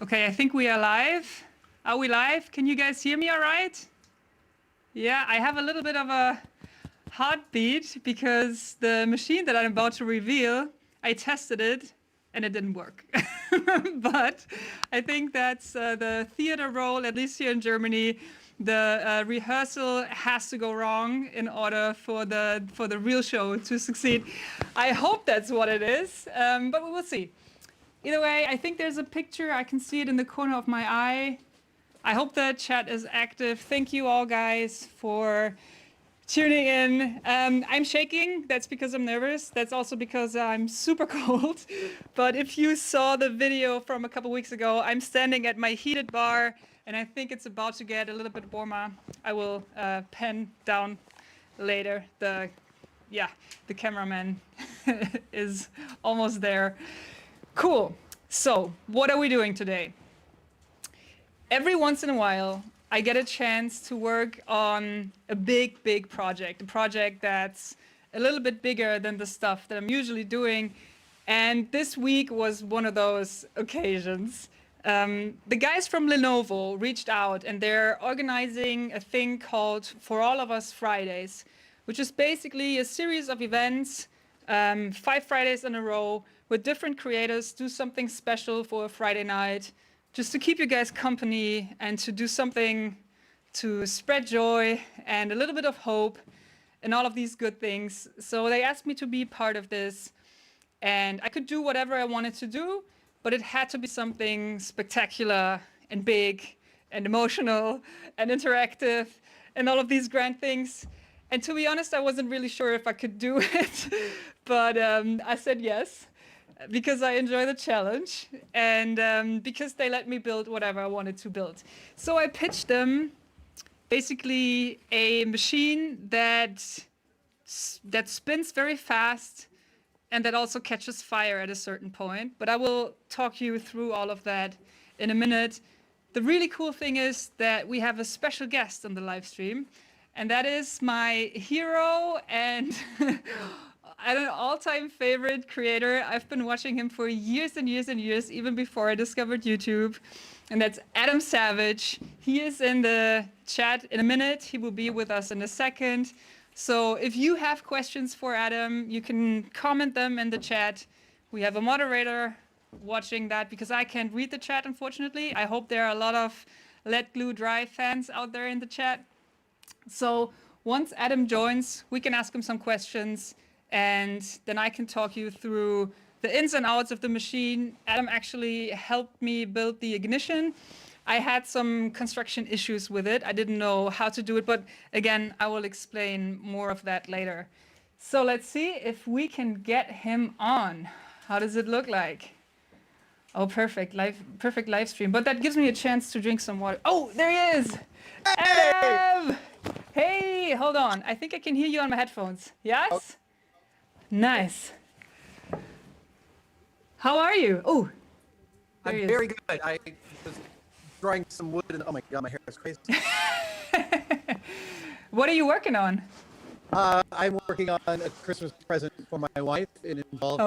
Okay, I think we are live. Are we live? Can you guys hear me all right? Yeah, I have a little bit of a heartbeat because the machine that I'm about to reveal, I tested it and it didn't work. But I think that's the theater role, at least here in Germany. The rehearsal has to go wrong in order for the real show to succeed. I hope that's what it is, but we will see. Either way, I think there's a picture. I can see it in the corner of my eye. I hope the chat is active. Thank you all guys for tuning in. I'm shaking. That's because I'm nervous. That's also because I'm super cold. But if you saw the video from a couple weeks ago, I'm standing at my heated bar and I think it's about to get a little bit warmer. I will pen down later. The cameraman is almost there. Cool. So what are we doing today? Every once in a while, I get a chance to work on a big project, a project that's a little bit bigger than the stuff that I'm usually doing. And this week was one of those occasions. The guys from Lenovo reached out and they're organizing a thing called For All of Us Fridays, which is basically a series of events, 5 Fridays in a row, where different creators do something special for a Friday night, just to keep you guys company and to do something to spread joy and a little bit of hope and all of these good things. So they asked me to be part of this, and I could do whatever I wanted to do, but it had to be something spectacular and big and emotional and interactive and all of these grand things. And to be honest, I wasn't really sure if I could do it, but I said yes, because I enjoy the challenge and because they let me build whatever I wanted to build. So I pitched them basically a machine that spins very fast and that also catches fire at a certain point. But I will talk you through all of that in a minute. The really cool thing is that we have a special guest on the live stream, and that is my hero and an all-time favorite creator. I've been watching him for years and years and years, even before I discovered YouTube. And that's Adam Savage. He is in the chat in a minute. He will be with us in a second. So if you have questions for Adam, you can comment them in the chat. We have a moderator watching that because I can't read the chat, unfortunately. I hope there are a lot of Let Glue Dry fans out there in the chat. So once Adam joins, we can ask him some questions, and then I can talk you through the ins and outs of the machine. Adam actually helped me build the ignition. I had some construction issues with it. I didn't know how to do it, but again, I will explain more of that later. So let's see if we can get him on. How does it look like? Oh, perfect live stream. But that gives me a chance to drink some water. Oh, there he is. Hey! Adam! Hey, hold on. I think I can hear you on my headphones. Yes? Oh. Nice. How are you? Oh, I'm very good. I was drawing some wood and oh my god, my hair is crazy. What are you working on? I'm working on a Christmas present for my wife. It involves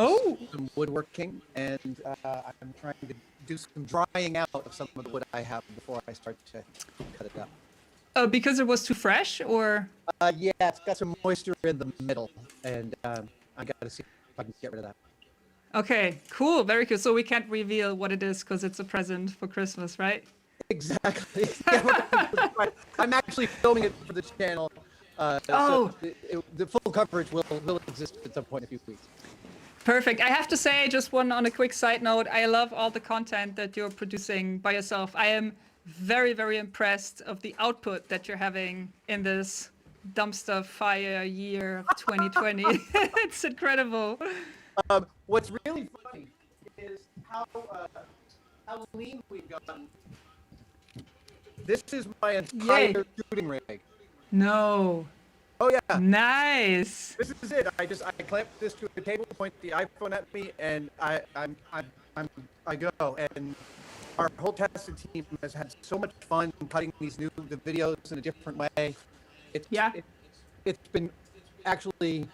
some woodworking, and I'm trying to do some drying out of some of the wood I have before I start to cut it up. Oh, because it was too fresh, or? Yeah, it's got some moisture in the middle, and I got to see if I can get rid of that. Okay, cool, very cool. So we can't reveal what it is because it's a present for Christmas, right? Exactly. I'm actually filming it for the channel. So the full coverage will exist at some point in a few weeks. Perfect. I have to say, just one on a quick side note, I love all the content that you're producing by yourself. I am very impressed of the output that you're having in this dumpster fire year of 2020. It's incredible. What's really funny is how lean we've gotten. This is my entire shooting rig. No. Oh yeah. Nice. This is it. I clamp this to a table, point the iPhone at me, and I go. And our whole testing team has had so much fun cutting these the videos in a different way. It's been actually.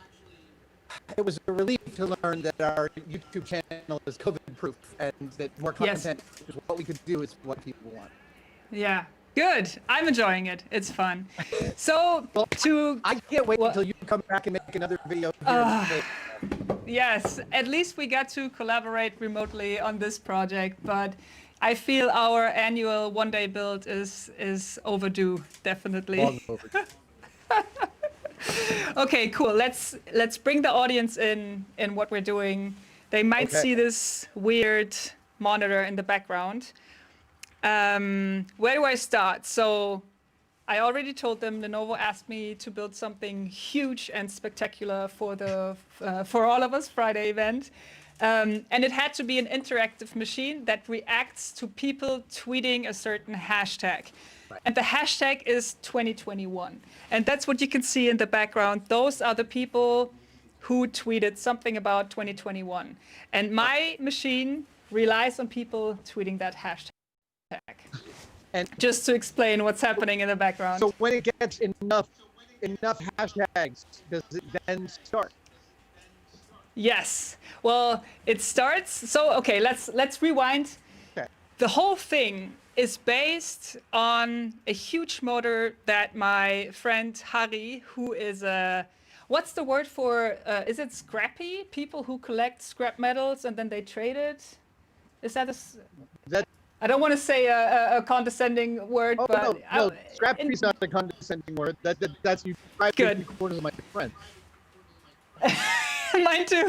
It was a relief to learn that our YouTube channel is COVID proof, and that more Yes. content is what we could do is what people want. Yeah. Good. I'm enjoying it. It's fun. So Well, to I can't wait Well- until you come back and make another video here in the States. yes, at least we got to collaborate remotely on this project, but I feel our annual one-day build is overdue, definitely. Long over. Okay, cool. Let's bring the audience in what we're doing. They might Okay. see this weird monitor in the background. Where do I start? So I already told them Lenovo asked me to build something huge and spectacular for the for all of us Friday event. And it had to be an interactive machine that reacts to people tweeting a certain hashtag. Right. And the hashtag is 2021. And that's what you can see in the background. Those are the people who tweeted something about 2021. And my machine relies on people tweeting that hashtag. And Just to explain what's happening in the background. so when it gets enough hashtags, does it then start? Yes. Well, it starts. So okay, let's rewind. Okay. The whole thing is based on a huge motor that my friend Harry, who is a what's the word for is it scrappy? People who collect scrap metals and then they trade it? Is that That I don't want to say a condescending word, oh but no, scrappy is not a condescending word. That's you. Good. Quarters of my friend. Mine too.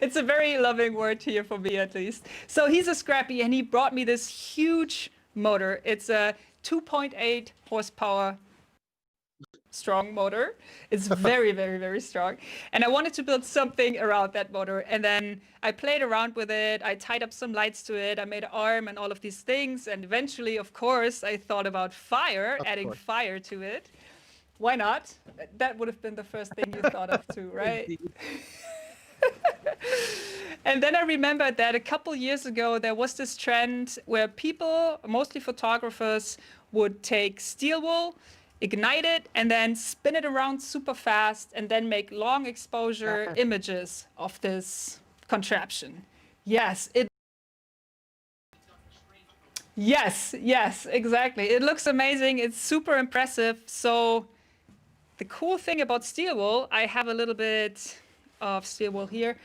It's a very loving word here for me, at least. So he's a scrappy, and he brought me this huge motor. It's a 2.8 horsepower strong motor. It's very, very, very strong. And I wanted to build something around that motor. And then I played around with it. I tied up some lights to it. I made an arm and all of these things. And eventually, of course, I thought about fire, adding course. fire to it. Why not? That would have been the first thing you thought of too, right? Indeed. And then I remembered that a couple years ago, there was this trend where people, mostly photographers, would take steel wool, ignite it, and then spin it around super fast, and then make long exposure images of this contraption. Yes, yes, exactly. It looks amazing. It's super impressive. So the cool thing about steel wool, I have a little bit of steel wool here.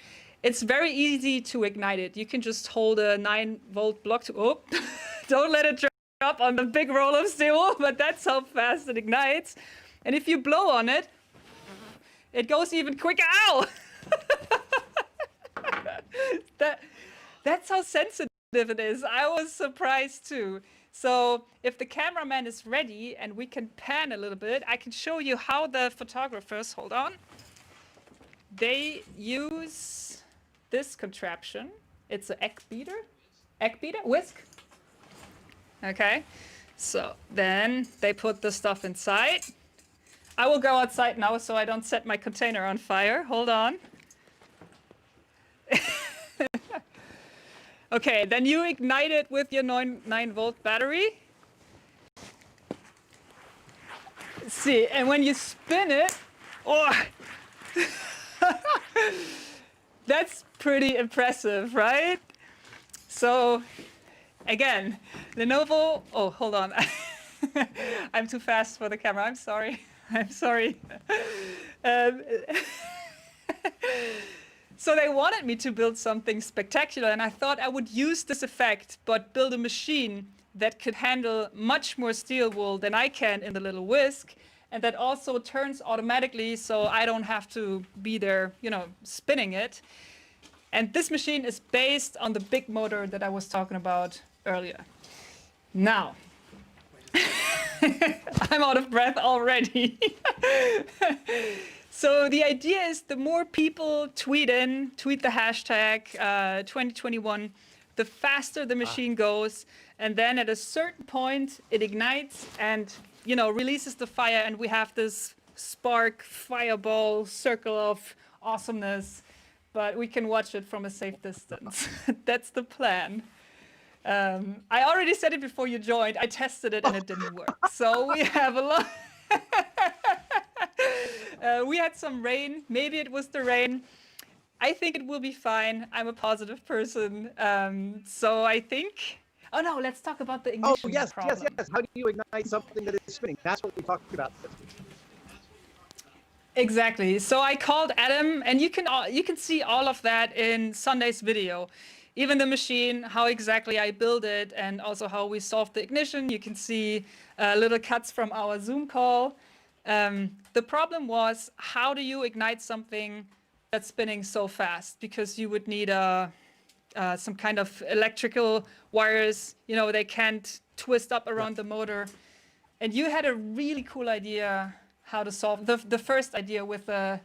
It's very easy to ignite it. You can just hold a 9-volt block to, oh, don't let it drop on the big roll of steel wool, but that's how fast it ignites. And if you blow on it, it goes even quicker. Ow! That's how sensitive it is. I was surprised too. So if the cameraman is ready and we can pan a little bit, I can show you how the photographers, hold on, they use this contraption. It's an egg beater, whisk. Okay, so then they put the stuff inside. I will go outside now so I don't set my container on fire. Hold on. Okay, then you ignite it with your 9-volt battery. See, and when you spin it, oh, that's pretty impressive, right? So, again, Lenovo, oh, hold on. I'm too fast for the camera, I'm sorry. I'm sorry. So they wanted me to build something spectacular, and I thought I would use this effect, but build a machine that could handle much more steel wool than I can in the little whisk, and that also turns automatically so I don't have to be there, spinning it. And this machine is based on the big motor that I was talking about earlier. Now, I'm out of breath already. So the idea is the more people tweet the hashtag 2021, the faster the machine goes. And then at a certain point, it ignites and, releases the fire. And we have this spark fireball circle of awesomeness. But we can watch it from a safe distance. That's the plan. I already said it before you joined. I tested it and it didn't work. So we have a lot. We had some rain. Maybe it was the rain. I think it will be fine. I'm a positive person. So I think. Oh no, let's talk about the Oh, ignition yes, yes, problem. yes. How do you ignite something that is spinning? That's what we talked about. Exactly. So I called Adam, and you can see all of that in Sunday's video. Even the machine, how exactly I build it, and also how we solved the ignition. You can see little cuts from our Zoom call. The problem was, how do you ignite something that's spinning so fast? Because you would need some kind of electrical wires. You know, they can't twist up Yeah. around the motor. And you had a really cool idea how to solve the first idea with the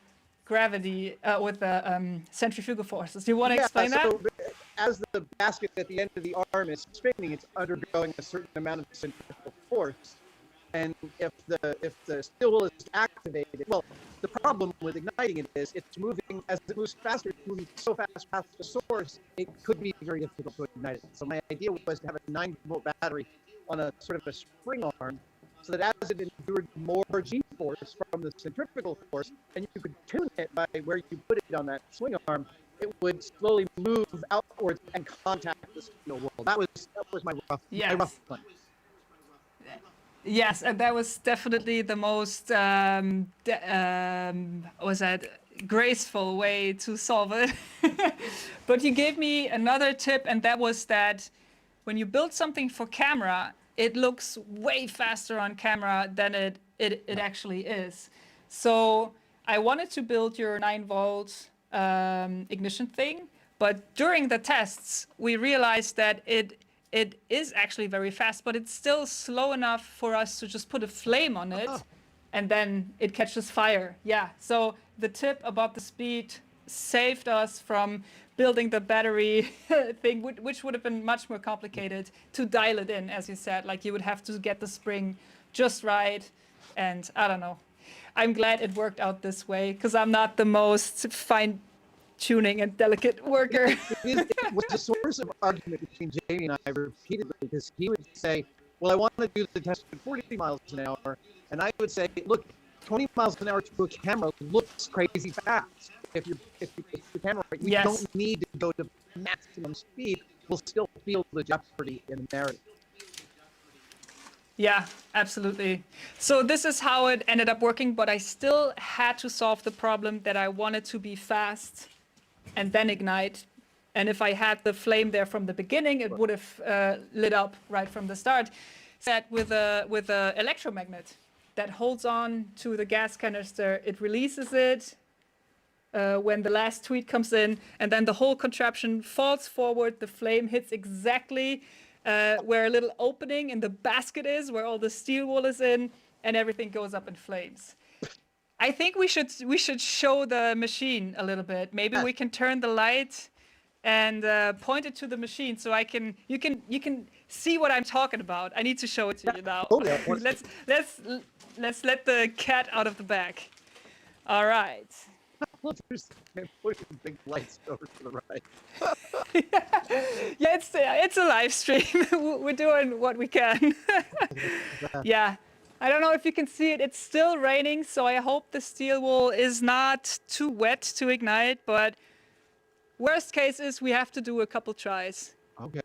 gravity, with the centrifugal forces. Do you want to Yeah, explain that? so as the basket at the end of the arm is spinning, it's undergoing a certain amount of centrifugal force. And if the steel wool is activated, well, the problem with igniting it is it's moving, as it moves faster, it's moving so fast past the source, it could be very difficult to ignite it. So my idea was to have a 9-volt battery on a sort of a spring arm, so that as it endured more G-force from the centrifugal force, and you could tune it by where you put it on that swing arm, it would slowly move outwards and contact the steel wool. That was my rough Yes. plan. Yes, and that was definitely the most what was that, graceful way to solve it. But you gave me another tip, and that was that when you build something for camera, it looks way faster on camera than it actually is. So I wanted to build your 9-volt ignition thing, but during the tests, we realized that it is actually very fast, but it's still slow enough for us to just put a flame on it, Oh. and then it catches fire. Yeah. So the tip about the speed saved us from building the battery thing, which would have been much more complicated to dial it in, as you said. Like you would have to get the spring just right, and I don't know. I'm glad it worked out this way because I'm not the most fine tuning and delicate worker. It was a source of argument between Jamie and I repeatedly, because he would say, well, I want to do the test at 40 miles an hour. And I would say, look, 20 miles an hour to a camera looks crazy fast. If you put the camera right, we Yes. don't need to go to maximum speed. We'll still feel the jeopardy in the narrative. Yeah, absolutely. So this is how it ended up working, but I still had to solve the problem that I wanted to be fast and then ignite. And if I had the flame there from the beginning, it would have lit up right from the start. Set with a electromagnet that holds on to the gas canister. It releases it when the last tweet comes in, and then the whole contraption falls forward. The flame hits exactly where a little opening in the basket is, where all the steel wool is in, and everything goes up in flames. I think we should show the machine a little bit. Maybe we can turn the light and point it to the machine so you can see what I'm talking about. I need to show it to you now. Totally. I want to Let's let the cat out of the bag. All right. There's pushing big lights over to the right. Yeah, it's a live stream. We're doing what we can. Yeah. I don't know if you can see it. It's still raining, so I hope the steel wool is not too wet to ignite, but worst case is we have to do a couple tries. Okay.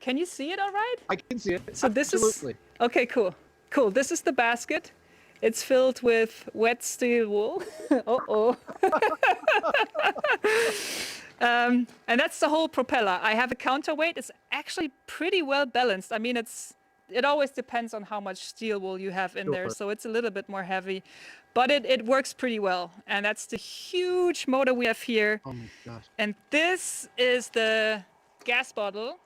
Can you see it all right? I can see it. So this Absolutely. is okay, cool. Cool. This is the basket. It's filled with wet steel wool. Uh-oh. And that's the whole propeller. I have a counterweight. It's actually pretty well balanced. I mean, it always depends on how much steel wool you have in there, Sure. so it's a little bit more heavy. But it works pretty well. And that's the huge motor we have here. Oh my gosh. And this is the gas bottle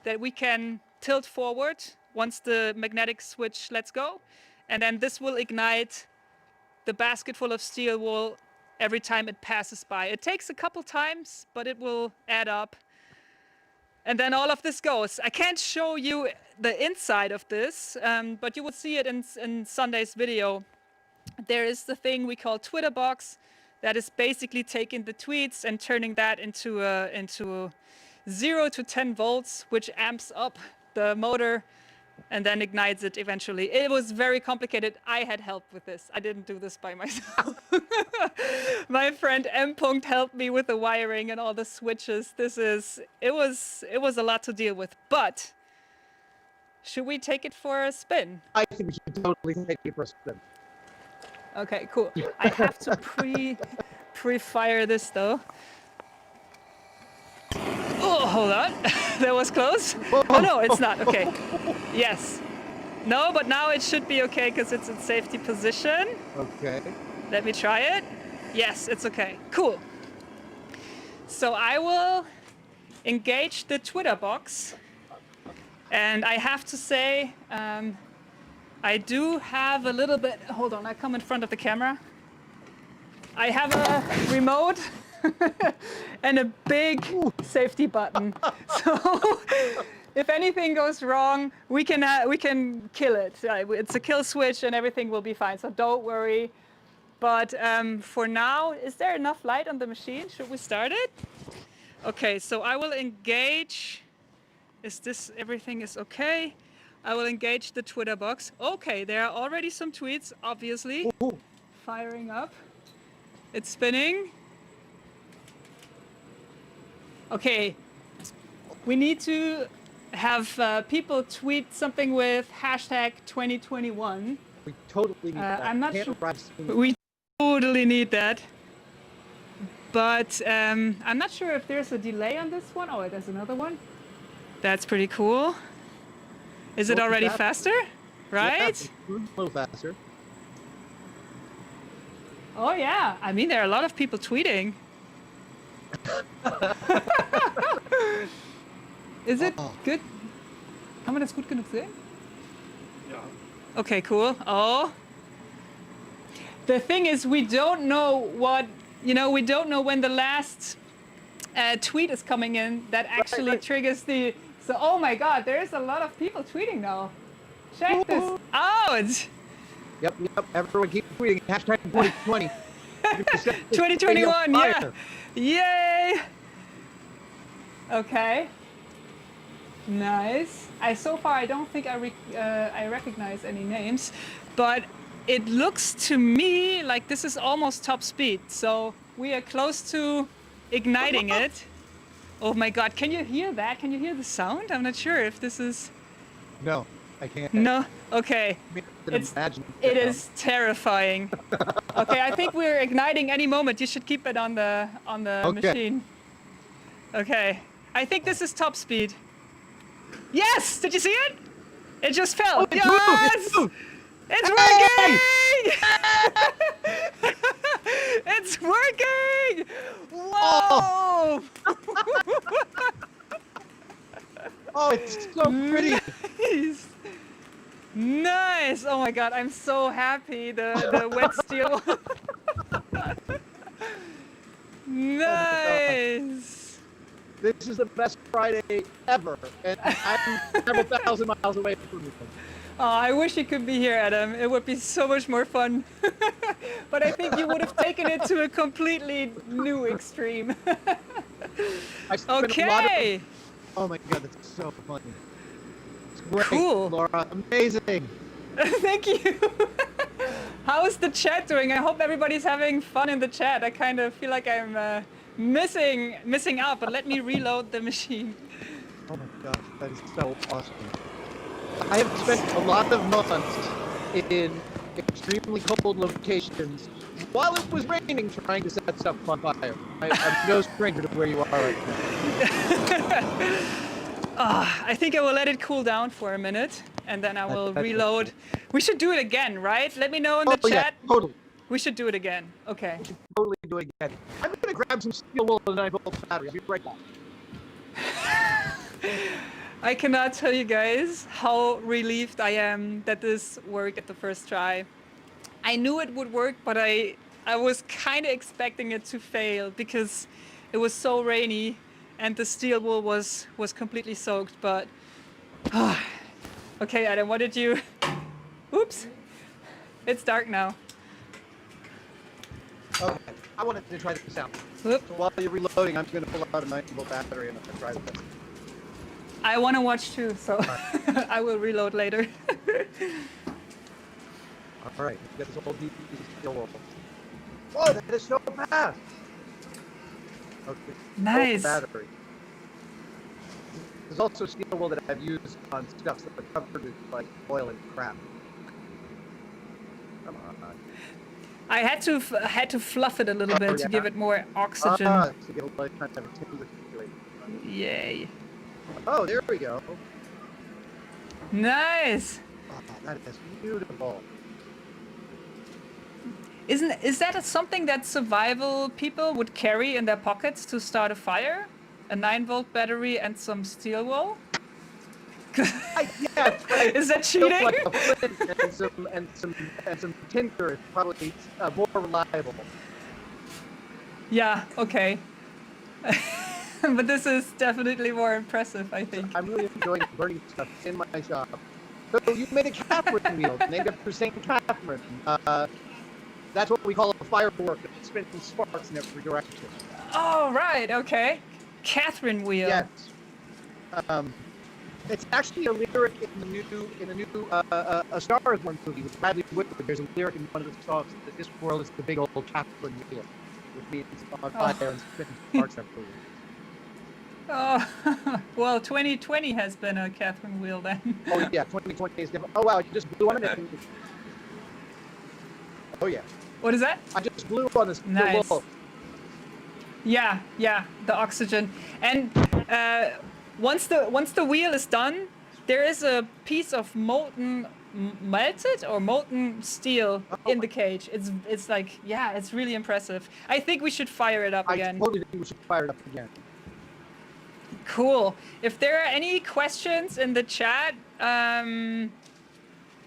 that we can tilt forward once the magnetic switch lets go. And then this will ignite the basket full of steel wool every time it passes by. It takes a couple times, but it will add up. And then all of this goes. I can't show you the inside of this, but you will see it in Sunday's video. There is the thing we call Twitter box that is basically taking the tweets and turning that into 0 to 10 volts, which amps up the motor and then ignites it eventually. It was very complicated. I had help with this. I didn't do this by myself. My friend M. helped me with the wiring and all the switches. It was a lot to deal with, but should we take it for a spin? I think we should totally take it for a spin. Okay, cool. I have to pre-fire this though. Oh, hold on. That was close. Oh no, it's not. Okay. Yes. No, but now it should be okay because it's in safety position. Okay. Let me try it. Yes, it's okay. Cool. So I will engage the Twitter box. And I have to say, I do have a little bit, hold on, I come in front of the camera. I have a remote and a big safety button. So if anything goes wrong, we can kill it. It's a kill switch and everything will be fine, so don't worry. But for now, is there enough light on the machine? Should we start it? Okay, so I will engage. Everything is okay? I will engage the Twitter box. Okay, there are already some tweets, obviously. Ooh. Firing up. It's spinning. Okay, we need to have people tweet something with hashtag 2021. We totally need that. I'm not Can't sure. arrive soon. We totally need that. But I'm not sure if there's a delay on this one. Oh, there's another one. That's pretty cool. Is it Well, already that- faster? Right? Yeah, it's a little faster. Oh yeah. I mean, there are a lot of people tweeting. Is it good? Kann man das gut genug sehen? Okay, cool. Oh. The thing is, we don't know we don't know when the last tweet is coming in that actually triggers the. So, oh my God, there's a lot of people tweeting now. Check this out. Yep. Everyone keep tweeting. Hashtag 2020. 2021, yeah. Yay. Okay. Nice. So far, I don't think I recognize any names, but it looks to me like this is almost top speed. So we are close to igniting it. Oh my God, can you hear that? Can you hear the sound? I'm not sure if this is... No, I can't. No? Okay. It is terrifying. Okay, I think we're igniting any moment. You should keep it on the machine. Okay. I think this is top speed. Yes! Did you see it? It just fell. Yes! It's working! It's working! Whoa! Oh, it's so pretty. Nice. Nice. Oh my God, I'm so happy. The wet steel. Nice. This is the best Friday ever, and I'm several thousand miles away from you. Oh, I wish you could be here, Adam. It would be so much more fun. But I think you would have taken it to a completely new extreme. I spent Okay. a lot of, oh my God, that's so funny. It's great, Cool. Laura. Amazing. Thank you. How is the chat doing? I hope everybody's having fun in the chat. I kind of feel like I'm missing out, but let me reload the machine. Oh my gosh, that is so awesome. I have spent a lot of months in extremely cold locations while it was raining trying to set stuff on fire. I'm no stranger to where you are right now. I think I will let it cool down for a minute, and then I will reload. We should do it again, right? Let me know in the chat. Yeah, totally. We should do it again. Okay. We should totally do it again. I'm gonna grab some steel wool and 9-volt battery. I'll be right back. I cannot tell you guys how relieved I am that this worked at the first try. I knew it would work, but I was kind of expecting it to fail because it was so rainy and the steel wool was completely soaked. But okay, Adam, what did you? Oops, it's dark now. Okay, I wanted to try this out. Whoop. So while you're reloading, I'm gonna pull out a 9-volt battery and I'll try this. I want to watch too, so I will reload later. All right, get this old piece of steel wool. Oh, that is so fast. Okay. Nice. Battery. There's also steel wool that I've used on stuff that are covered with like oil and crap. Come on. I had to fluff it a little bit to give it more oxygen. To give it like kind of a tingle to it. Yay. Oh, there we go. Nice. Oh, that is beautiful. Is that something that survival people would carry in their pockets to start a fire? A 9-volt battery and some steel wool? Yeah, right. Is that cheating? Like a flint and some tinder is probably more reliable. Yeah, okay. But this is definitely more impressive, I think. I'm really enjoying burning stuff in my shop. So you made a Catherine wheel named after St. Catherine. That's what we call a firework that spins sparks in every direction. Oh, right, okay. Catherine wheel. Yes. It's actually a lyric in the new A Star Is Born movie with Bradley Whitford. There's a lyric in one of the songs that this world is the big old Catherine wheel, which means on fire and spinning sparks everywhere. Oh, well, 2020 has been a Catherine wheel then. Oh yeah, 2020 is different. Oh wow, you just blew on it. Oh yeah. What is that? I just blew on this. Nice. Wall. Yeah, the oxygen. And once the wheel is done, there is a piece of molten steel in the cage. It's like, yeah, it's really impressive. I think we should fire it up again. I totally think we should fire it up again. Cool. If there are any questions in the chat,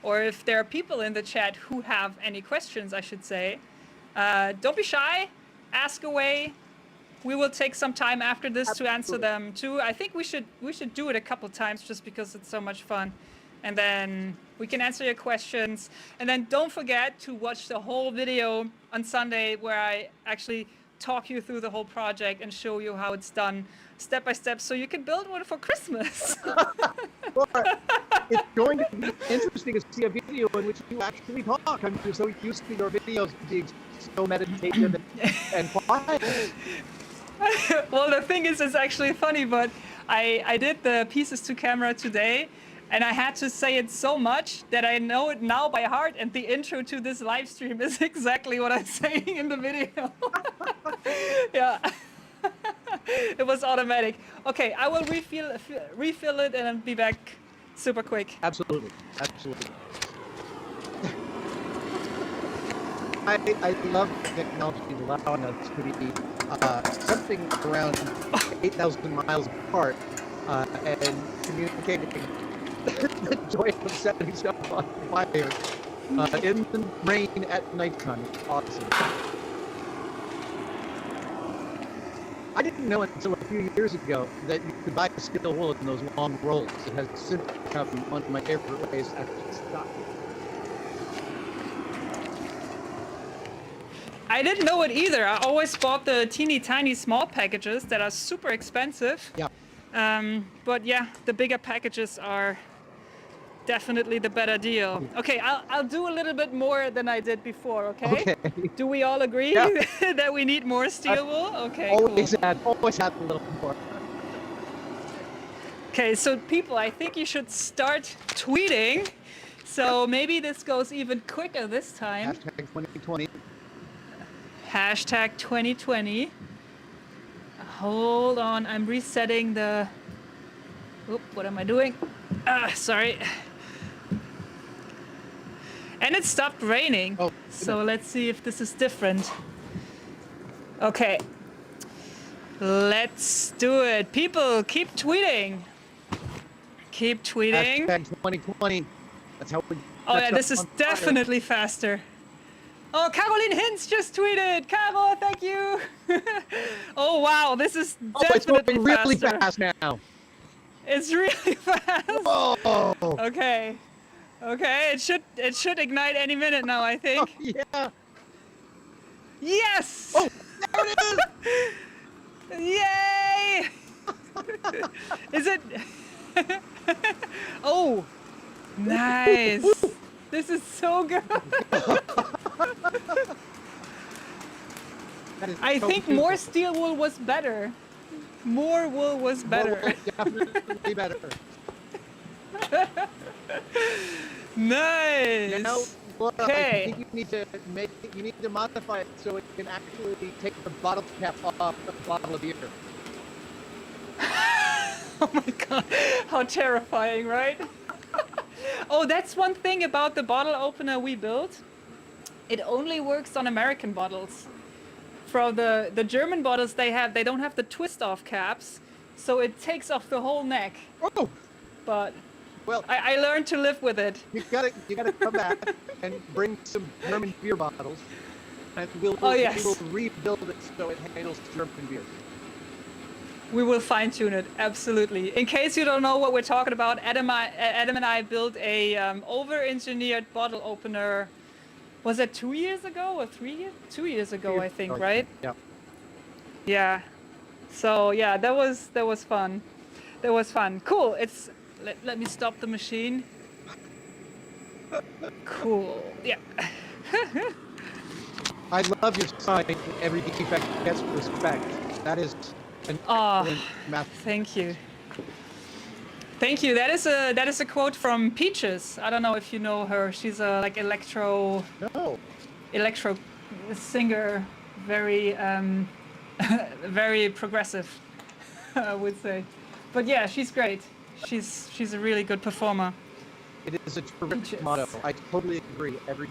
or if there are people in the chat who have any questions, I should say, don't be shy. Ask away. We will take some time after this to answer them too. I think we should do it a couple times just because it's so much fun. And then we can answer your questions. And then don't forget to watch the whole video on Sunday where I actually talk you through the whole project and show you how it's done step by step so you can build one for Christmas. Well, it's going to be interesting to see a video in which you actually talk. I'm so used to your videos being so meditative and quiet. Well, the thing is, it's actually funny, but I did the pieces to camera today, and I had to say it so much that I know it now by heart, and the intro to this live stream is exactly what I'm saying in the video. Yeah. It was automatic. Okay, I will refill it and then be back super quick. Absolutely. I love technology allowing us to be something around 8,000 miles apart and communicating the joy of setting stuff on fire in the rain at nighttime. It's awesome. I didn't know until a few years ago that you could buy steel wool in those long rolls. It has since become one of my favorite ways to actually stock it. I didn't know it either. I always bought the teeny tiny small packages that are super expensive. Yeah. But yeah, the bigger packages are definitely the better deal. Okay, I'll do a little bit more than I did before, okay? Do we all agree that we need more steel wool? Okay, always cool. Always add a little more. Okay, so people, I think you should start tweeting. So maybe this goes even quicker this time. Hashtag 2020. Hashtag 2020. Hold on, I'm resetting the... Oop, what am I doing? Sorry. And it stopped raining. Oh, so let's see if this is different. Okay. Let's do it. People, keep tweeting. Keep tweeting. Hashtag 2020. That's how we... Oh yeah, this is definitely faster. Oh, Caroline Hinz just tweeted. Caro, thank you. Oh wow, this is definitely it's really faster. fast now. It's really fast. Whoa. Okay. Okay, it should ignite any minute now, I think. Oh, yeah. Yes! Oh, there it is! Yay! Is it Nice. This is so good. That is I so think beautiful. more steel wool was better. More wool was better. Well, definitely better. Nice. Now, Laura, I Okay. think you need to modify it so it can actually take the bottle cap off the bottle of beer. Oh my god, how terrifying, right? Oh, that's one thing about the bottle opener we built. It only works on American bottles. For the German bottles they don't have the twist off caps, so it takes off the whole neck. Oh, But well, I learned to live with it. you gotta come back and bring some German beer bottles, and we yes. will rebuild it so it handles German beer. We will fine tune it, absolutely. In case you don't know what we're talking about, Adam and I built a over-engineered bottle opener. Was it 2 years ago or 3 years? 2 years ago, I think, right? Yeah. Yeah. So yeah, that was fun. That was fun. Cool. Let me stop the machine. Cool. Yeah. I love your sign. Every defect gets respect. That is an excellent math. Thank you. Thank you. That is a quote from Peaches. I don't know if you know her. She's a like electro singer, very very progressive, I would say. But yeah, she's great. She's a really good performer. It is a terrific motto. I totally agree. Every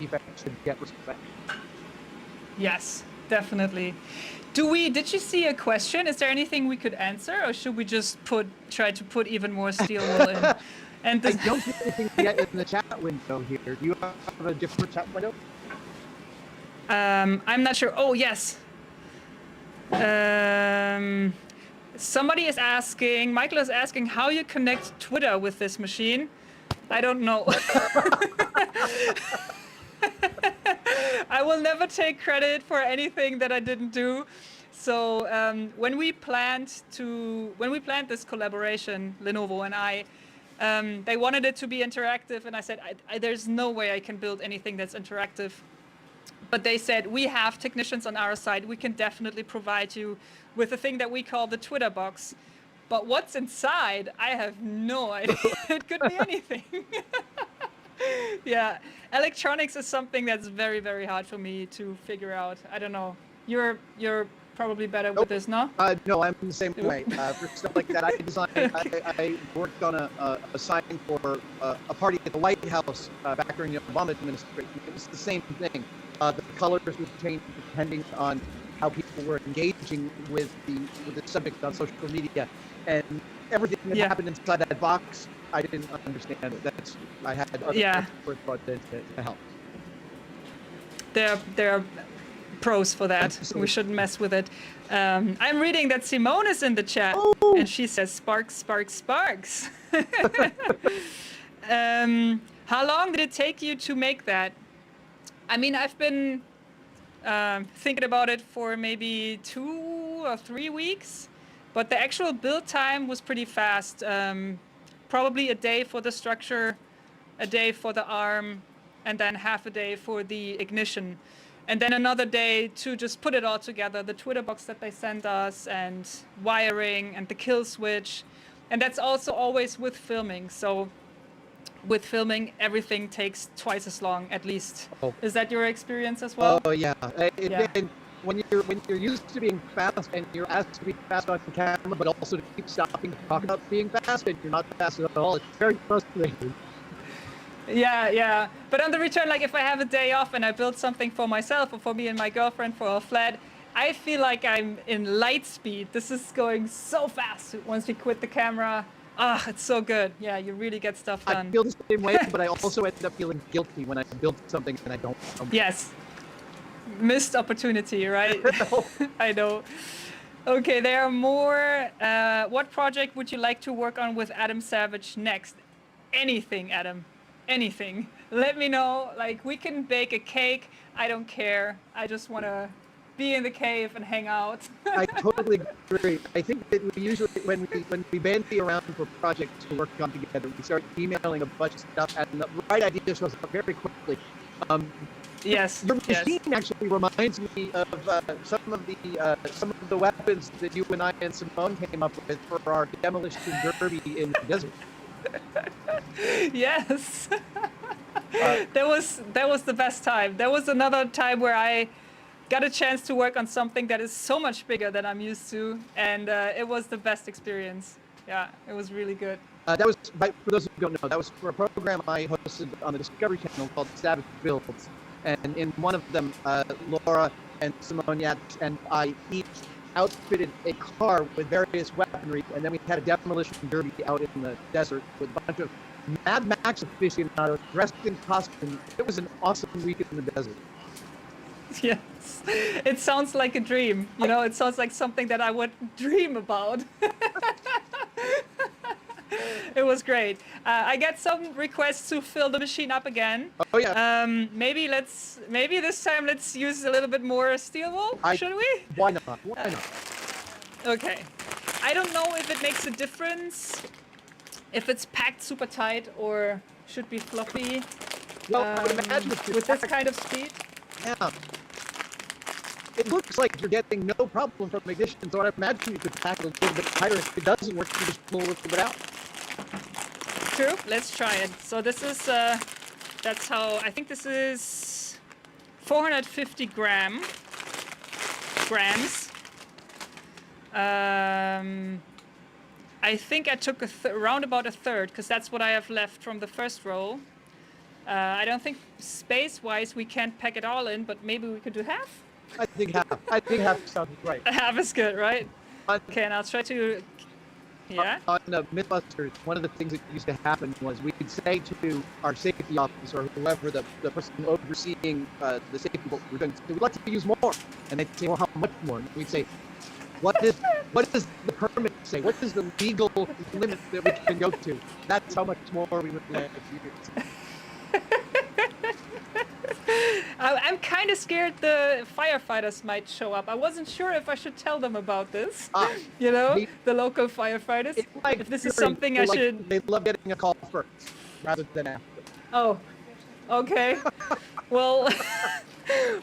defect should get respect. Yes, definitely. Did you see a question? Is there anything we could answer, or should we just try to put even more steel wool in? And I don't see anything yet in the chat window here. Do you have a different chat window? I'm not sure. Oh yes. Somebody is asking. Michael is asking how you connect Twitter with this machine. I don't know. I will never take credit for anything that I didn't do. So when we planned this collaboration, Lenovo and I, they wanted it to be interactive, and I said, there's no way I can build anything that's interactive. But they said, we have technicians on our side. We can definitely provide you with a thing that we call the Twitter box. But what's inside, I have no idea. It could be anything. Yeah, electronics is something that's very, very hard for me to figure out. I don't know. You're probably better with this, no? No, I'm the same way. For stuff like that, I worked on a sign for a party at the White House back during the Obama administration. It was the same thing. The colors would change depending on how people were engaging with the subject on social media, and everything that happened inside that box, I didn't understand it. I had other experts to help. There are pros for that. Absolutely. We shouldn't mess with it. I'm reading that Simone is in the chat, and she says sparks, sparks, sparks. How long did it take you to make that? I mean, I've been thinking about it for maybe 2 or 3 weeks, but the actual build time was pretty fast. Probably a day for the structure, a day for the arm, and then half a day for the ignition. And then another day to just put it all together, the Twitter box that they sent us, and wiring, and the kill switch. And that's also always with filming. So with filming, everything takes twice as long, at least. Oh. Is that your experience as well? Oh, yeah. And when you're used to being fast, and you're asked to be fast on camera, but also to keep stopping to talk about being fast, and you're not fast at all, it's very frustrating. Yeah. But on the return, like if I have a day off and I build something for myself or for me and my girlfriend for a flat, I feel like I'm in light speed. This is going so fast once we quit the camera. Ah, it's so good. Yeah, you really get stuff done. I feel the same way, but I also end up feeling guilty when I build something and I don't. Yes. Missed opportunity, right? I know. Okay, there are more. What project would you like to work on with Adam Savage next? Anything, Adam. Anything. Let me know. Like, we can bake a cake. I don't care. I just want to be in the cave and hang out. I totally agree. I think that we usually, when we bandy around for projects to work on together, we start emailing a bunch of stuff, and the right idea shows up very quickly. Yes. Your yes. machine actually reminds me of some of the weapons that you and I and Simone came up with for our demolition derby in the desert. Yes. That was the best time. There was another time where I got a chance to work on something that is so much bigger than I'm used to, and it was the best experience. Yeah, it was really good. That was, for those who don't know, that was for a program I hosted on the Discovery Channel called Savage Builds. And in one of them, Laura and Simone Yates and I each outfitted a car with various weaponry, and then we had a demolition derby out in the desert with a bunch of Mad Max aficionados dressed in costume. It was an awesome week in the desert. Yes, it sounds like a dream. You know, it sounds like something that I would dream about. It was great. I get some requests to fill the machine up again. Oh yeah. Maybe this time let's use a little bit more steel wool. Should we? Why not? Why not? Okay. I don't know if it makes a difference if it's packed super tight or should be fluffy. Well, I would imagine with this kind of speed. Yeah. It looks like you're getting no problem from ignition, so I imagine you could pack it a little bit tighter. If it doesn't work, you just pull a little bit out. True. Let's try it. So this is, that's how, I think this is 450 grams. I think I took around about a third, because that's what I have left from the first roll. I don't think space-wise we can't pack it all in, but maybe we could do half? I think half sounds right. Half is good, right? Okay, and I'll try to... Yeah? On the Mythbusters, one of the things that used to happen was we'd say to our safety officer, or whoever the person overseeing the safety what we're doing, we'd like to use more. And they'd say, well, how much more? And we'd say, what does the permit say? What is the legal limit that we can go to? That's how much more we would like to use. I'm kind of scared the firefighters might show up. I wasn't sure if I should tell them about this. You know, the local firefighters. Like if this is something I should... They love getting a call first rather than after. Oh, okay. Well,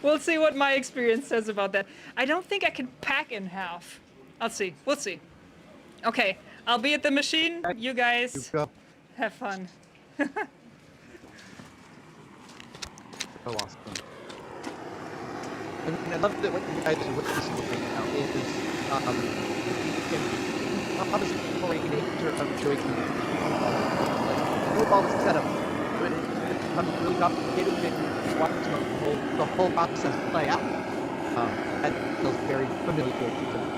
we'll see what my experience says about that. I don't think I can pack in half. I'll see. We'll see. Okay, I'll be at the machine. You guys have fun. So awesome. I mean, I love that what you guys are witnessing right now is obviously the nature of joiking. Like, all this setup, when it becomes really complicated, and you watch the whole process play out. That feels very familiar to me.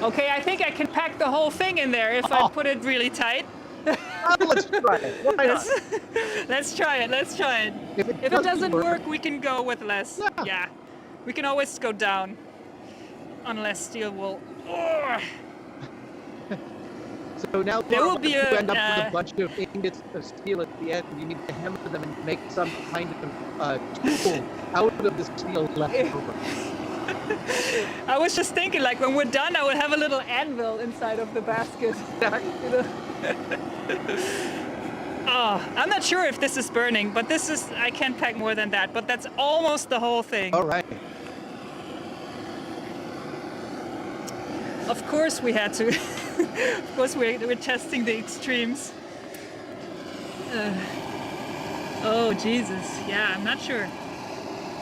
Okay, I think I can pack the whole thing in there if I put it really tight. Let's try it. Why not? Let's try it. Let's try it. If it doesn't work, we can go with less. Yeah. We can always go down on less steel wool. Oh. So now there will be you end up with a bunch of ingots of steel at the end. You need to hammer them and make some kind of tool out of the steel left over. I was just thinking, like, when we're done, I will have a little anvil inside of the basket. Oh, I'm not sure if this is burning, but this is, I can't pack more than that, but that's almost the whole thing. All right. Of course we had to. Of course we're testing the extremes. Oh, Jesus. Yeah, I'm not sure.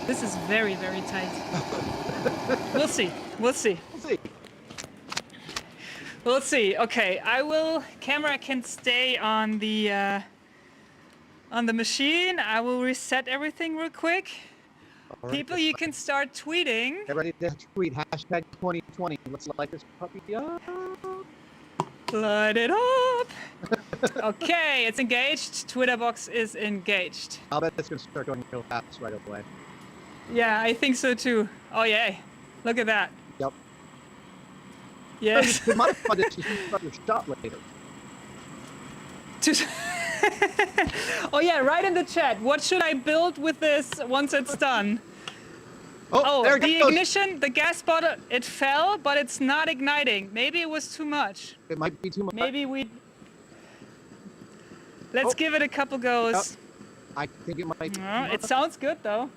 This is very, very tight. We'll see. We'll see. We'll see. We'll see. Okay, camera can stay on the machine. I will reset everything real quick. Right. People, you can start tweeting. Get ready to tweet hashtag 2020. Let's light this puppy up. Light it up. Okay, it's engaged. Twitter box is engaged. I'll bet it's going to start going real fast right away. Yeah, I think so too. Oh, yeah. Look at that. Yep. Yes. You modify this to start your shot later. Oh, yeah, right in the chat. What should I build with this once it's done? Oh, there it the goes. ignition, the gas bottle, it fell, but it's not igniting. Maybe it was too much. It might be too much. Maybe we... Let's give it a couple goes. I think it might be Oh, too it much. sounds good, though.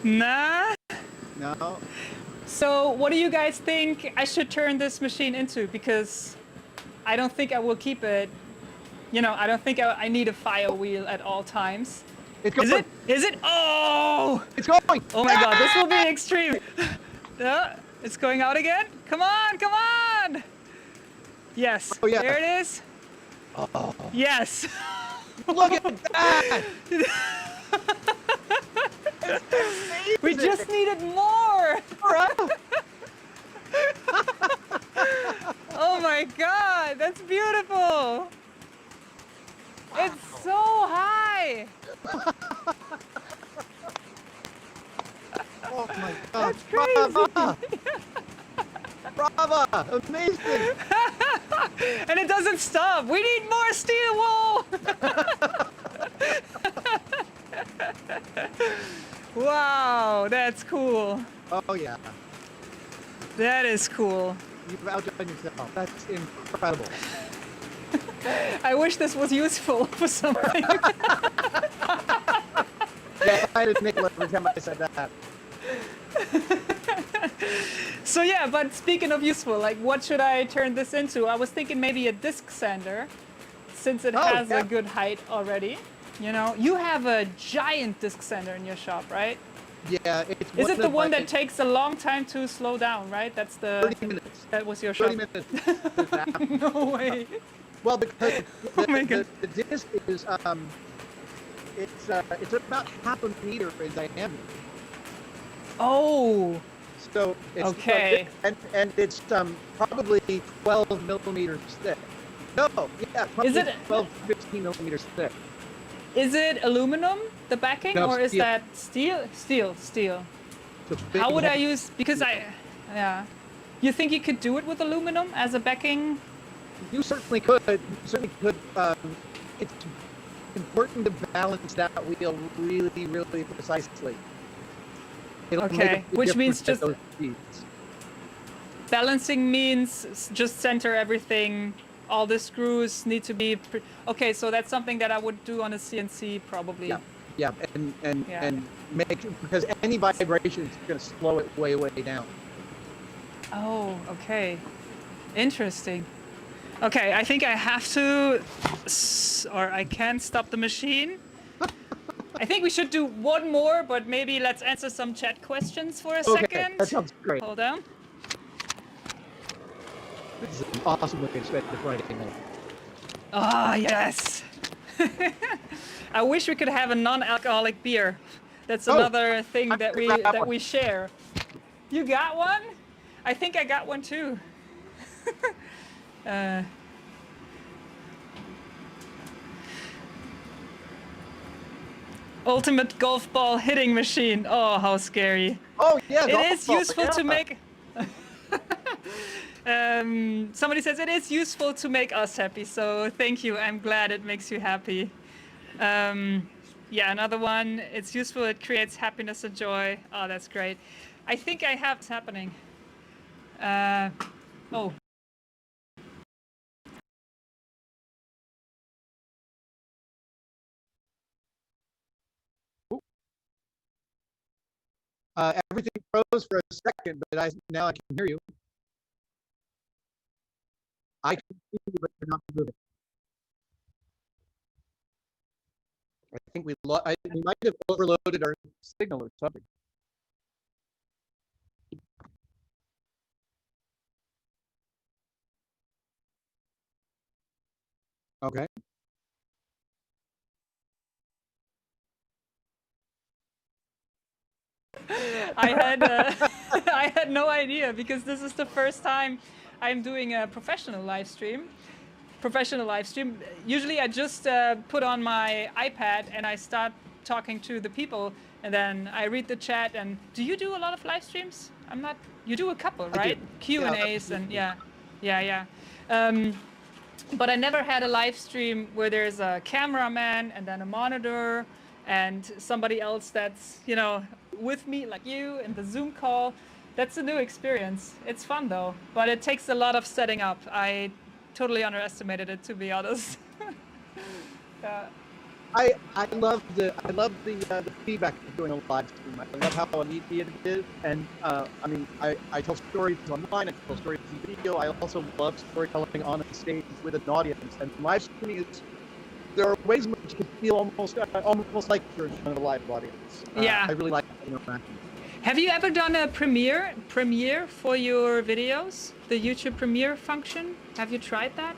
Nah. No. So, what do you guys think I should turn this machine into? Because I don't think I will keep it. You know, I don't think I need a fire wheel at all times. It's going. Is it? Is it? Oh! It's going. Oh my god, this will be extreme. It's going out again? Come on, come on! Yes. Oh, yeah. There it is. Oh. Yes. Look at that. We just needed more. Oh my god, that's beautiful. It's so high. Oh my god. That's crazy. Brava. Amazing. And it doesn't stop. We need more steel wool. Wow, that's cool. Oh yeah. That is cool. You've outdone yourself. That's incredible. I wish this was useful for something. Yeah, I had a nickel every time I said that. So yeah, but speaking of useful, like what should I turn this into? I was thinking maybe a disc sander, since it has yeah. a good height already. You know, you have a giant disc sander in your shop, right? Yeah, it's Is it the one my- that takes a long time to slow down, right? That's the 30 minutes. that was your shop. 30 minutes. No way. Well, because Oh my God. the disc is it's about half a meter in diameter. Oh, So it's Okay. and it's probably 12 millimeters thick. No, yeah, probably Is it- 12, 15 millimeters thick. is it aluminum, the backing, No, or is steel. that steel? Steel. It's a big How would I heavy- use? Because yeah. You think you could do it with aluminum as a backing? You certainly could. You certainly could. It's important to balance that wheel really, really precisely. It'll make a Okay, big which means difference at just- those speeds. Balancing means just center everything. All the screws need to be. Okay, so that's something that I would do on a CNC probably. Yeah, yeah, and Yeah. and make because any vibration is going to slow it way, way down. Oh, okay. Interesting. Okay, I think I have to, or I can stop the machine. I think we should do one more, but maybe let's answer some chat questions for a Okay, second. that sounds great. Hold on. This is an awesome way to spend the Friday night. Ah, yes. I wish we could have a non-alcoholic beer. That's Oh, another thing I that forgot one. we share. You got one? I think I got one too. Ultimate golf ball hitting machine. Oh, how scary. Oh yeah, It is golf useful ball, to yeah. make. Somebody says it is useful to make us happy, so thank you. I'm glad it makes you happy. Yeah, another one. It's useful. It creates happiness and joy. Oh, that's great. I think I have what's happening. Oh. Everything froze for a second, but now I can hear you. I can see you, but you're not moving. I think we might have overloaded our signal or something. Okay. I had I had no idea because this is the first time I'm doing a professional live stream. Usually I just put on my iPad and I start talking to the people and then I read the chat. And do you do a lot of live streams? You do a couple, right? do. Q&As Yeah, and yeah. but I never had a live stream where there's a cameraman and then a monitor and somebody else that's, you know, with me like you in the Zoom call. That's a new experience. It's fun though, but it takes a lot of setting up. I totally underestimated it, to be honest. I love the feedback of doing a live stream. I love how immediate it is, and I mean, I tell stories online, I tell stories in video. I also love storytelling on a stage with an audience. And live streaming is, there are ways in which you can feel almost like you're in front of a live audience. Yeah. I really like that interaction. Have you ever done a premiere for your videos? The YouTube premiere function? Have you tried that?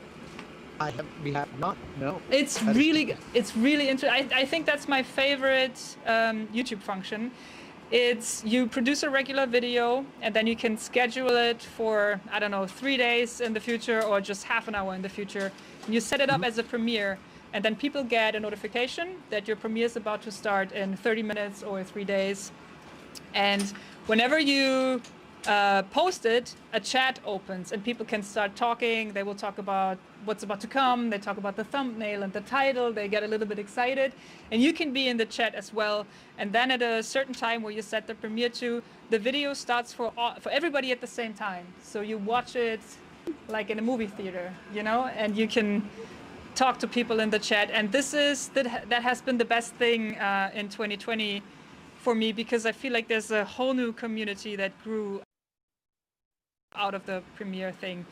We have not. No. It's really interesting. I think that's my favorite YouTube function. It's you produce a regular video and then you can schedule it for, I don't know, 3 days in the future or just half an hour in the future. And you set it up as a premiere, and then people get a notification that your premiere is about to start in 30 minutes or 3 days. And whenever you post it, a chat opens and people can start talking. They will talk about what's about to come. They talk about the thumbnail and the title. They get a little bit excited, and you can be in the chat as well. And then at a certain time where you set the premiere to, the video starts for everybody at the same time. So you watch it like in a movie theater, you know, and you can talk to people in the chat. And that has been the best thing in 2020 for me, because I feel like there's a whole new community that grew out of the premiere thing.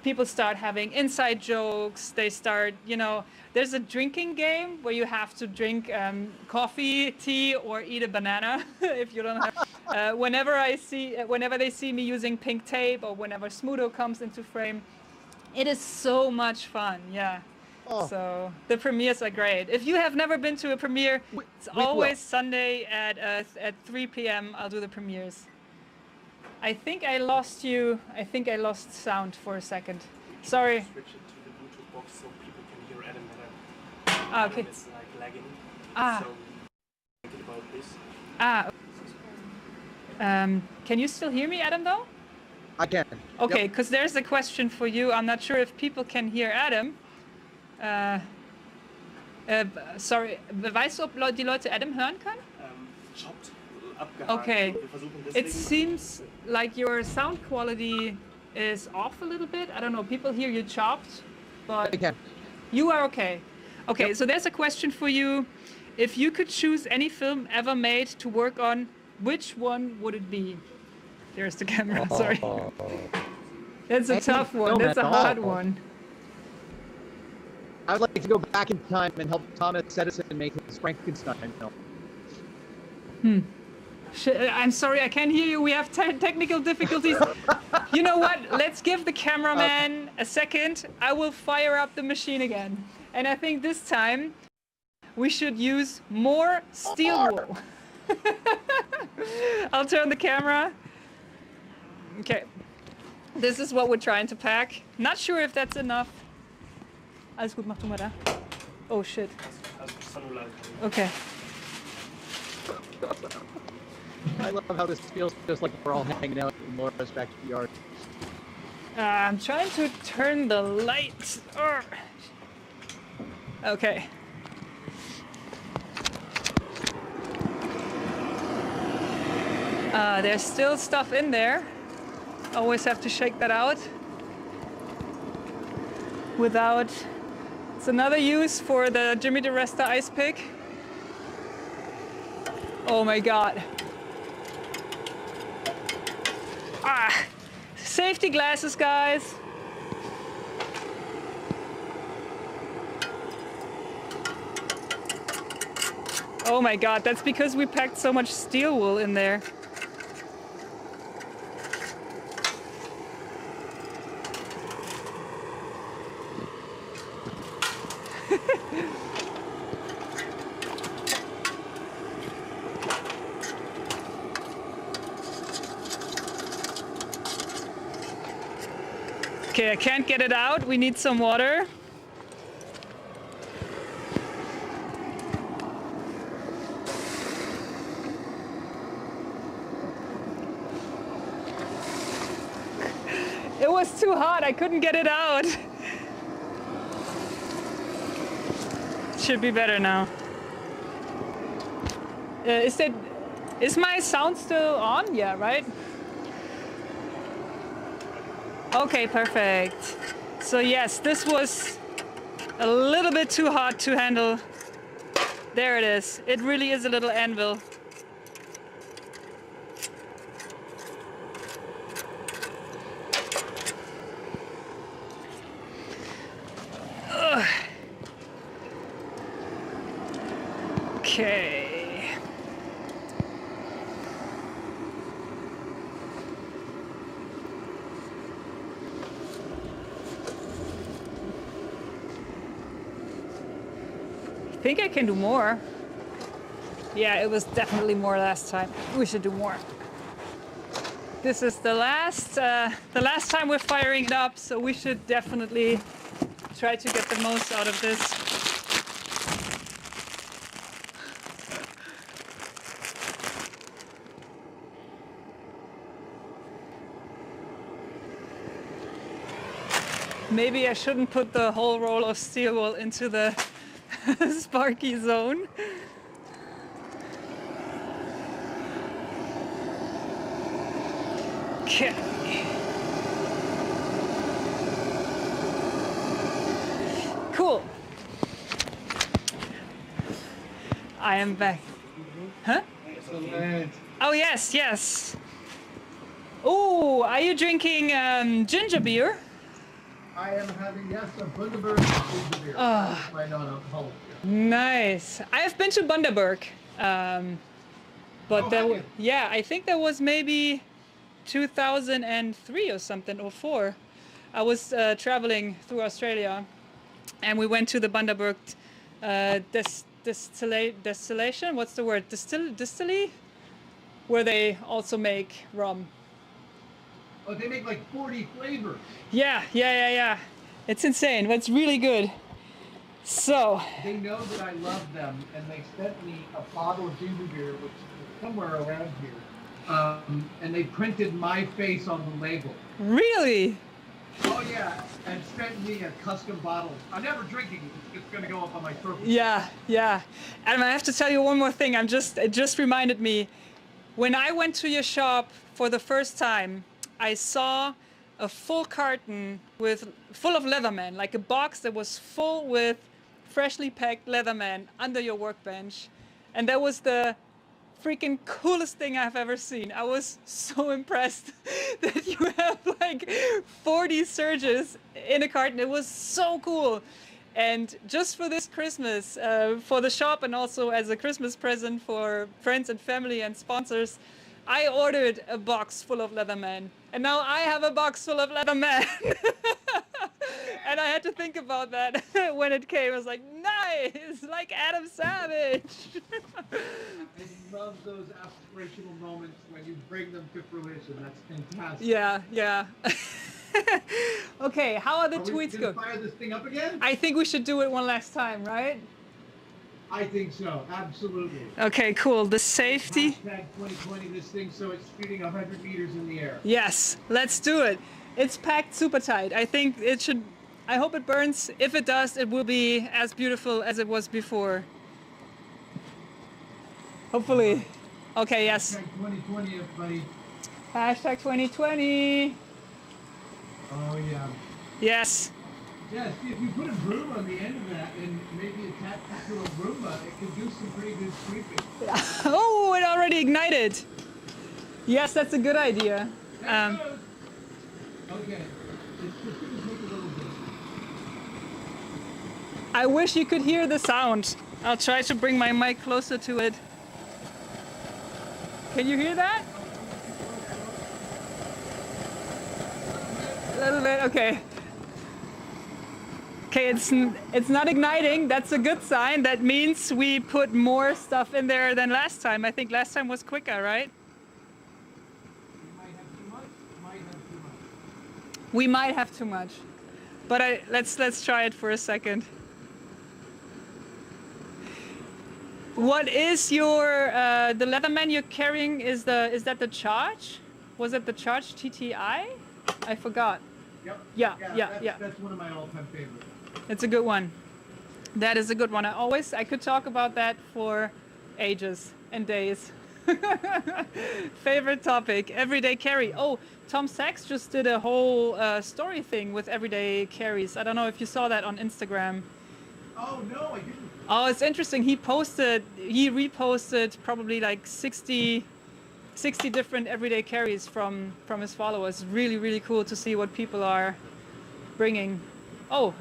People start having inside jokes. They start, you know, there's a drinking game where you have to drink coffee, tea, or eat a banana if you don't have. Whenever they see me using pink tape, or whenever Smudo comes into frame, it is so much fun. Yeah. Oh. So the premieres are great. If you have never been to a premiere, it's always Sunday at 3 p.m. I'll do the premieres. I think I lost you. I think I lost sound for a second. Sorry. Switch it to the Bluetooth box so people can hear Adam better. Okay. It's like lagging. So thinking about this. Can you still hear me, Adam, though? I can. Okay, because there's a question for you. I'm not sure if people can hear Adam. Sorry, weißt du, ob die Leute Adam hören können? Chopped, abgehakt. Okay. It seems like your sound quality is off a little bit. I don't know, people hear you chopped, but I can. You are okay. Okay, so there's a question for you. If you could choose any film ever made to work on, which one would it be? There's the camera, sorry. That's a tough one, that's a hard one. I would like to go back in time and help Thomas Edison make his Frankenstein film. I'm sorry, I can't hear you. We have technical difficulties. You know what? Let's give the cameraman a second. I will fire up the machine again. And I think this time we should use more steel wool. I'll turn the camera. Okay. This is what we're trying to pack. Not sure if that's enough. Alles gut, mach du mal da. Oh shit. Okay. I love how this feels just like we're all hanging out in Laura's backyard. I'm trying to turn the lights. Okay. There's still stuff in there. Always have to shake that out. Without... It's another use for the Jimmy DeResta ice pick. Oh my god. Safety glasses, guys. Oh my god, that's because we packed so much steel wool in there. Okay, I can't get it out. We need some water. It was too hot. I couldn't get it out. should be better now. Is my sound still on? Yeah, right? Okay, perfect. So yes, this was a little bit too hot to handle. There it is. It really is a little anvil. Ugh. Okay. I think I can do more. Yeah, it was definitely more last time. We should do more. This is the last time we're firing it up, so we should definitely try to get the most out of this. Maybe I shouldn't put the whole roll of steel wool into the sparky zone. Okay. Cool. I am back. Huh? Oh yes, yes. Oh, are you drinking ginger beer? I am having, yes, a Bundaberg ginger beer. Oh. My non-alcoholic beer. Nice. I've been to Bundaberg, but Oh, there, have you? yeah, I think that was maybe 2003 or something, or 4. I was traveling through Australia, and we went to the Bundaberg distillation. What's the word? Distillery, where they also make rum. Oh, they make like 40 flavors. Yeah. It's insane, but it's really good. So, They know that I love them, and they sent me a bottle of ginger beer, which is somewhere around here. And they printed my face on the label. really? Oh yeah, and sent me a custom bottle. I'm never drinking it. It's gonna go up on my trophy. Yeah. And I have to tell you one more thing. It just reminded me. When I went to your shop for the first time, I saw a full carton full of Leatherman, like a box that was full with freshly packed Leatherman under your workbench. And that was the freaking coolest thing I've ever seen. I was so impressed that you have like 40 surges in a carton. It was so cool. And just for this Christmas, for the shop and also as a Christmas present for friends and family and sponsors, I ordered a box full of Leatherman. And now I have a box full of Leatherman. And I had to think about that when it came. I was like, nice, like Adam Savage. I love those aspirational moments when you bring them to fruition. That's fantastic. Yeah. Okay, how are the Are we tweets gonna go? fire this thing up again? I think we should do it one last time, right? I think so. Absolutely. Okay, cool. The safety. Hashtag 2020 this thing so it's shooting 100 meters in the air. Yes, let's do it. It's packed super tight. I think it should. I hope it burns. If it does, it will be as beautiful as it was before. Hopefully. Okay, yes. Hashtag 2020, everybody. Hashtag 2020. Oh, yeah. Yes. Yeah, see, if you put a broom on the end of that and maybe attach it to a Roomba, it could do some pretty good sweeping. Oh, it already ignited. Yes, that's a good idea. There it goes. Okay. It's just going to take a little bit. I wish you could hear the sound. I'll try to bring my mic closer to it. Can you hear that? A little bit, okay. Okay, it's not igniting. That's a good sign. That means we put more stuff in there than last time. I think last time was quicker, right? You might have too much. Might have too much. We might have too much. But let's try it for a second. What is your the Leatherman you're carrying? Is that the Charge? Was it the Charge TTI? I forgot. Yep. Yeah. That's one of my all-time favorites. It's a good one. That is a good one. I could talk about that for ages and days. Favorite topic, everyday carry. Oh, Tom Sachs just did a whole story thing with everyday carries. I don't know if you saw that on Instagram. Oh no, I didn't. Oh, it's interesting. He reposted probably like 60 different everyday carries from his followers. Really, really cool to see what people are bringing. Oh,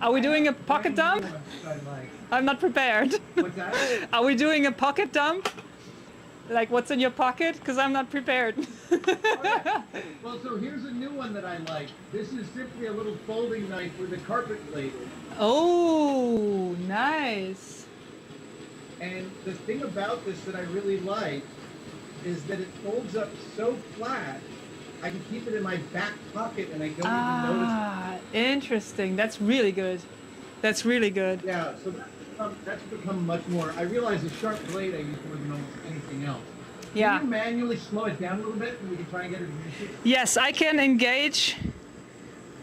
are we doing a pocket dump? I'm not prepared. What's that? Are we doing a pocket dump? Like what's in your pocket? Because I'm not prepared. Okay. Well, so here's a new one that I like. This is simply a little folding knife with a carpet blade in it. Oh, nice. And the thing about this that I really like is that it folds up so flat, I can keep it in my back pocket and I don't even notice. Ah, interesting. That's really good. That's really good. Yeah, so that's become much more. I realize the sharp blade I use more than almost anything else. Yeah. Can you manually slow it down a little bit and we can try and get it to use it? Yes, I can engage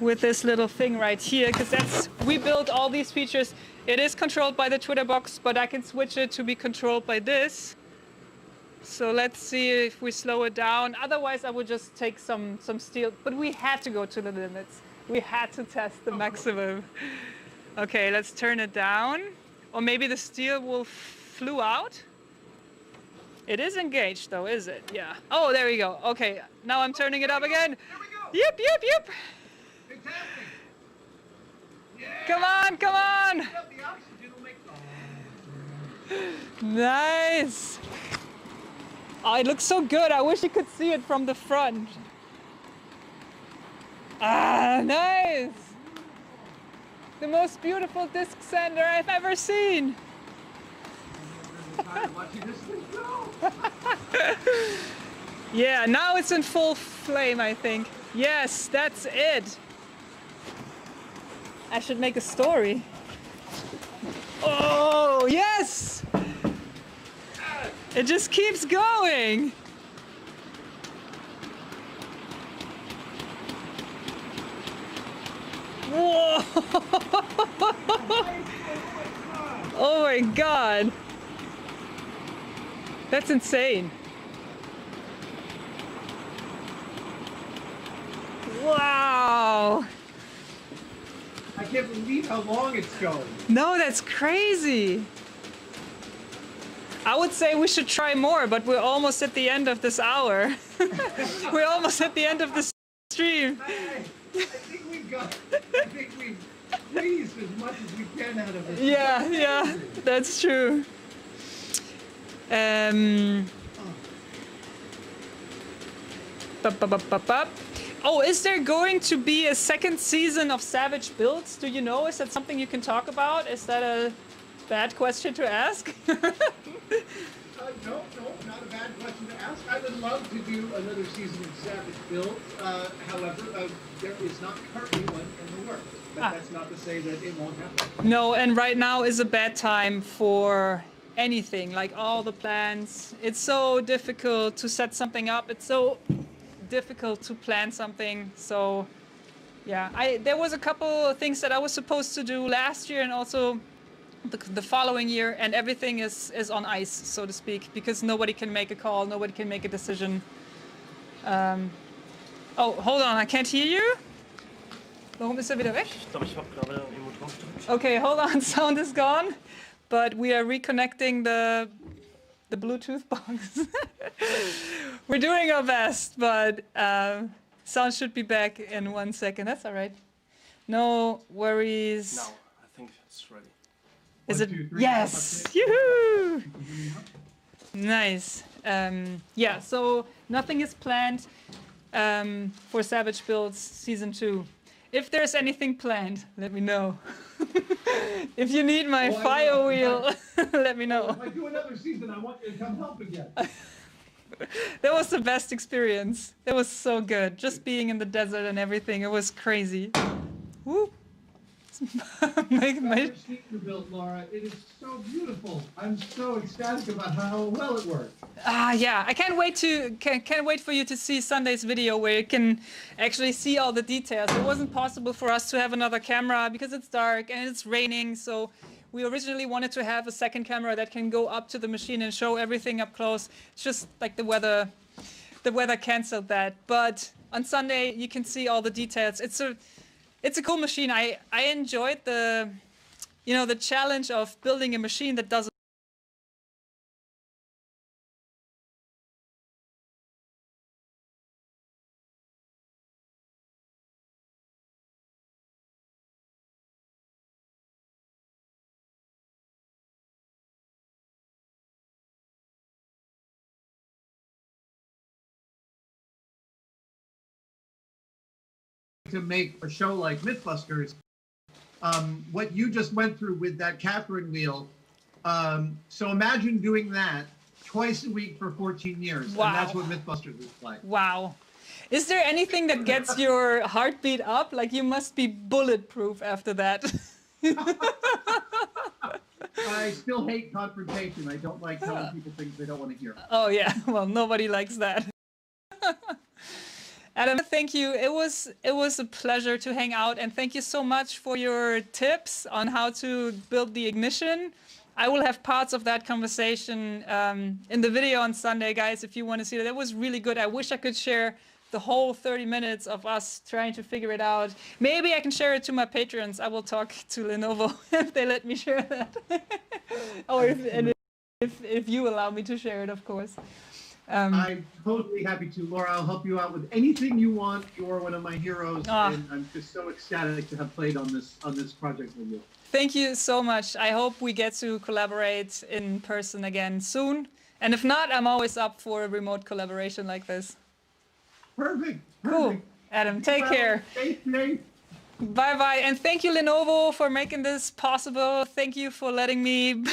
with this little thing right here because we built all these features. It is controlled by the Twitter box, but I can switch it to be controlled by this. So let's see if we slow it down. Otherwise, I would just take some steel. But we had to go to the limits. We had to test the maximum. Okay, let's turn it down. Or maybe the steel will flew out. It is engaged though, is it? Yeah. Oh, there we go. Okay, now I'm turning it up again. There we go. Yep, yep, yep. It's happening. Yeah. Come on, come on. The oxygen will make. Oh. Nice. Oh, it looks so good. I wish you could see it from the front. Ah, nice. The most beautiful disc sander I've ever seen. Yeah, now it's in full flame, I think. Yes, that's it. I should make a story. Oh, yes! It just keeps going. Whoa! Oh my god. That's insane. Wow. I can't believe how long it's going. No, that's crazy. I would say we should try more, but we're almost at the end of this hour. We're almost at the end of the stream. I think we've squeezed as much as we can out of it. Yeah, yeah, that's true. Oh, is there going to be a second season of Savage Builds? Do you know? Is that something you can talk about? Is that a bad question to ask? No, not a bad question to ask. I would love to do another season of Savage Builds. However, there is not currently one in the works. But that's not to say that it won't happen. No, and right now is a bad time for anything, like all the plans. It's so difficult to set something up. It's so difficult to plan something. So yeah, there was a couple of things that I was supposed to do last year and also the following year, and everything is on ice, so to speak, because nobody can make a call, nobody can make a decision. Oh, hold on, I can't hear you. Warum ist er wieder weg? Ich glaube, ich habe gerade irgendwo drauf gedrückt. Okay, hold on, sound is gone, but we are reconnecting the Bluetooth box. We're doing our best, but sound should be back in 1 second. That's all right. No worries. Now, I think it's ready. Is One, it? two, three, Yes. four, Yoo-hoo! Nice. Yeah, so nothing is planned for Savage Builds Season 2. If there's anything planned, let me know. If you need my Oh, I fire will. wheel, let me know. If I do another season, I want you to come help again. That was the best experience. It was so good. Just being in the desert and everything. It was crazy. Woo. That sheet you built, Laura, it is so beautiful. I'm so ecstatic about how well it worked. Yeah, I can't wait for you to see Sunday's video where you can actually see all the details. It wasn't possible for us to have another camera because it's dark and it's raining, so We originally wanted to have a second camera that can go up to the machine and show everything up close. It's just like the weather canceled that. But on Sunday, you can see all the details. It's a cool machine. I enjoyed the challenge of building a machine that doesn't to make a show like Mythbusters, what you just went through with that Catherine wheel. So imagine doing that twice a week for 14 years. Wow. And that's what Mythbusters is like. Wow. Is there anything that gets your heartbeat up? Like, you must be bulletproof after that. I still hate confrontation. I don't like telling people things they don't want to hear. Oh yeah, well, nobody likes that. Adam, thank you. It was a pleasure to hang out, and thank you so much for your tips on how to build the ignition. I will have parts of that conversation in the video on Sunday, guys, if you want to see that. It was really good. I wish I could share the whole 30 minutes of us trying to figure it out. Maybe I can share it to my patrons. I will talk to Lenovo if they let me share that. Or if you allow me to share it, of course. I'm totally happy to. Laura, I'll help you out with anything you want. You're one of my heroes, and I'm just so ecstatic to have played on this project with you. Thank you so much. I hope we get to collaborate in person again soon. And if not, I'm always up for a remote collaboration like this. Perfect. Cool. Adam, take care. Stay safe. Bye-bye. And thank you, Lenovo, for making this possible. Thank you for letting me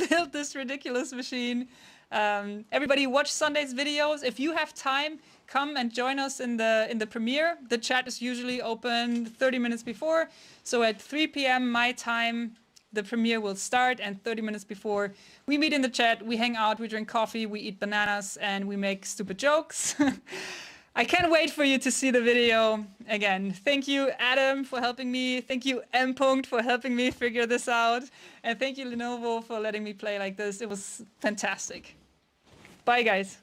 build this ridiculous machine. Everybody, watch Sunday's videos. If you have time, come and join us in the premiere. The chat is usually open 30 minutes before. So at 3 p.m. my time, the premiere will start, and 30 minutes before, we meet in the chat, we hang out, we drink coffee, we eat bananas, and we make stupid jokes. I can't wait for you to see the video again. Thank you, Adam, for helping me. Thank you, M. for helping me figure this out. And thank you, Lenovo, for letting me play like this. It was fantastic. Bye, guys.